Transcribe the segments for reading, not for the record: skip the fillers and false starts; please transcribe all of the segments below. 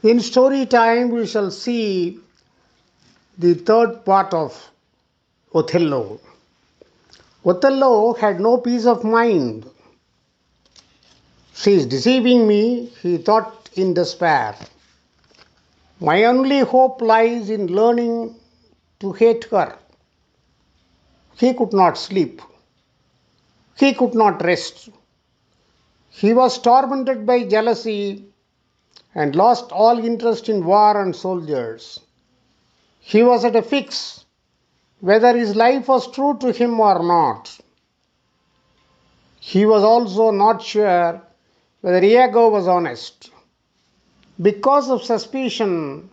In story time, we shall see the third part of Othello. Othello had no peace of mind. She is deceiving me, he thought in despair. My only hope lies in learning to hate her. He could not sleep. He could not rest. He was tormented by jealousy and lost all interest in war and soldiers. He was at a fix whether his life was true to him or not. He was also not sure whether Iago was honest. Because of suspicion,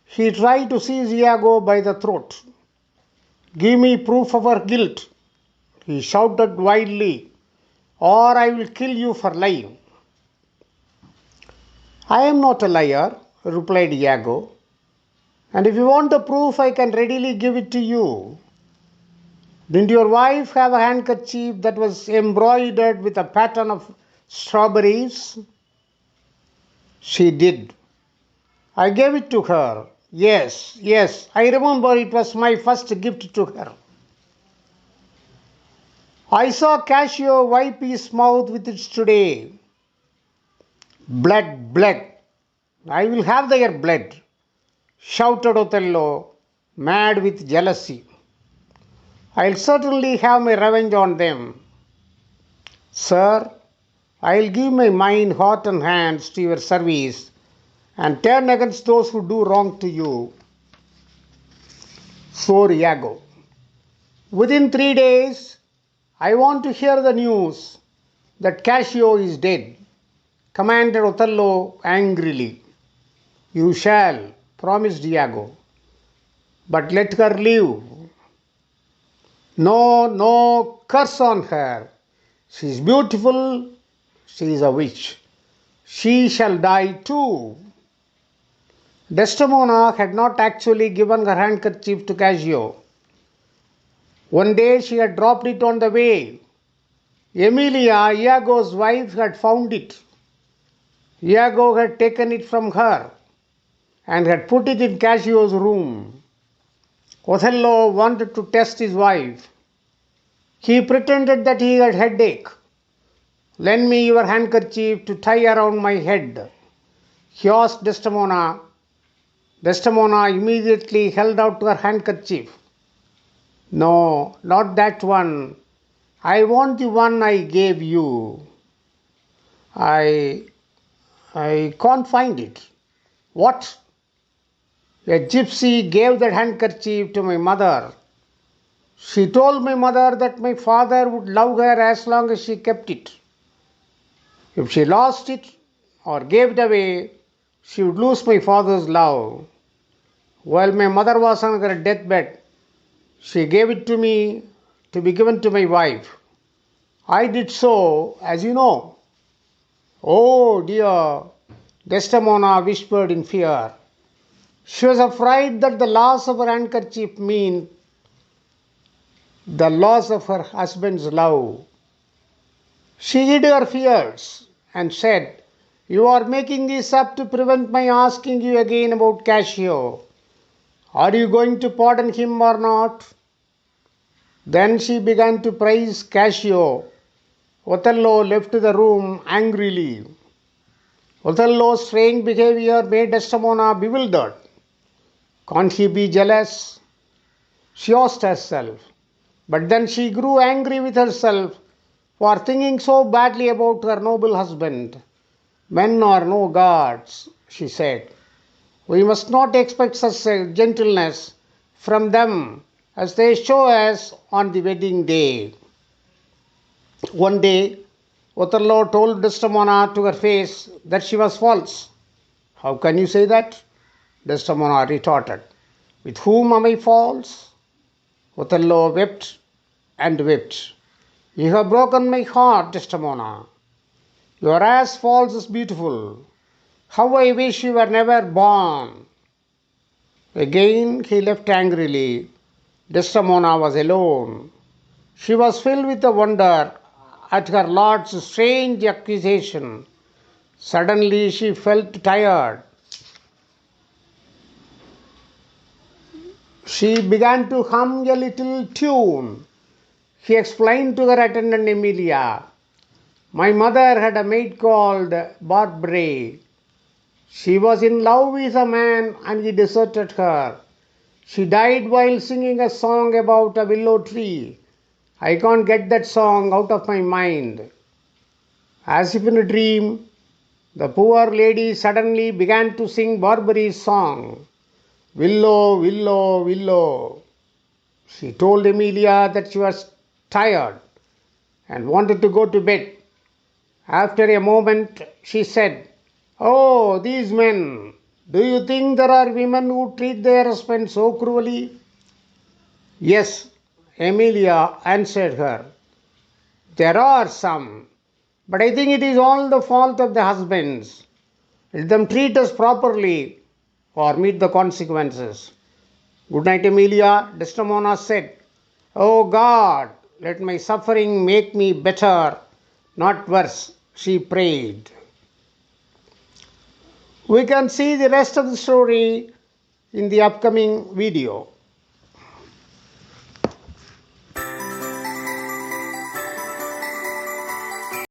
he tried to seize Iago by the throat. Give me proof of her guilt, he shouted wildly, or I will kill you for lying. I am not a liar, replied Iago, and if you want a proof, I can readily give it to you. Didn't your wife have a handkerchief that was embroidered with a pattern of strawberries? She did. I gave it to her. Yes, I remember it was my first gift to her. I saw Cassio wipe his mouth with it today. Blood. I will have their blood, shouted Othello, mad with jealousy. I'll certainly have my revenge on them. Sir, I'll give my mind, heart, and hands to your service and turn against those who do wrong to you. Swore Iago. Within 3 days, I want to hear the news that Cassio is dead, commanded Othello angrily. You shall, promised Iago, but let her live. No, curse on her. She is beautiful, she is a witch. She shall die too. Desdemona had not actually given her handkerchief to Cassio. One day she had dropped it on the way. Emilia, Iago's wife, had found it. Iago had taken it from her and had put it in Cassio's room. Othello wanted to test his wife. He pretended that he had headache. Lend me your handkerchief to tie around my head, he asked Desdemona. Desdemona immediately held out her handkerchief. No, not that one. I want the one I gave you. I can't find it. What? A gypsy gave that handkerchief to my mother. She told my mother that my father would love her as long as she kept it. If she lost it or gave it away, she would lose my father's love. While my mother was on her deathbed, she gave it to me to be given to my wife. I did so, as you know. Oh dear, Desdemona whispered in fear. She was afraid that the loss of her handkerchief meant the loss of her husband's love. She hid her fears and said, You are making this up to prevent my asking you again about Cassio. Are you going to pardon him or not? Then she began to praise Cassio. Othello left the room angrily. Othello's strange behavior made Desdemona bewildered. Can't he be jealous? She asked herself. But then she grew angry with herself for thinking so badly about her noble husband. Men are no gods, she said. We must not expect such gentleness from them as they show us on the wedding day. One day, Othello told Desdemona to her face that she was false. How can you say that? Desdemona retorted. With whom am I false? Othello wept and wept. You have broken my heart, Desdemona. You are as false as beautiful. How I wish you were never born. Again he left angrily. Desdemona was alone. She was filled with a wonder at her lord's strange accusation. Suddenly she felt tired. She began to hum a little tune. He explained to her attendant Emilia, "My mother had a maid called Barbara. She was in love with a man and he deserted her. She died while singing a song about a willow tree. I can't get that song out of my mind." As if in a dream, the poor lady suddenly began to sing Barbari's song, "Willow, willow, willow." She told Emilia that she was tired and wanted to go to bed. After a moment, she said, "Oh, these men! Do you think there are women who treat their husbands so cruelly?" "Yes," Emilia answered her. "There are some, but I think it is all the fault of the husbands. Let them treat us properly or meet the consequences." "Good night, Emilia," Desdemona said. "Oh God, let my suffering make me better, not worse," she prayed. We can see the rest of the story in the upcoming video.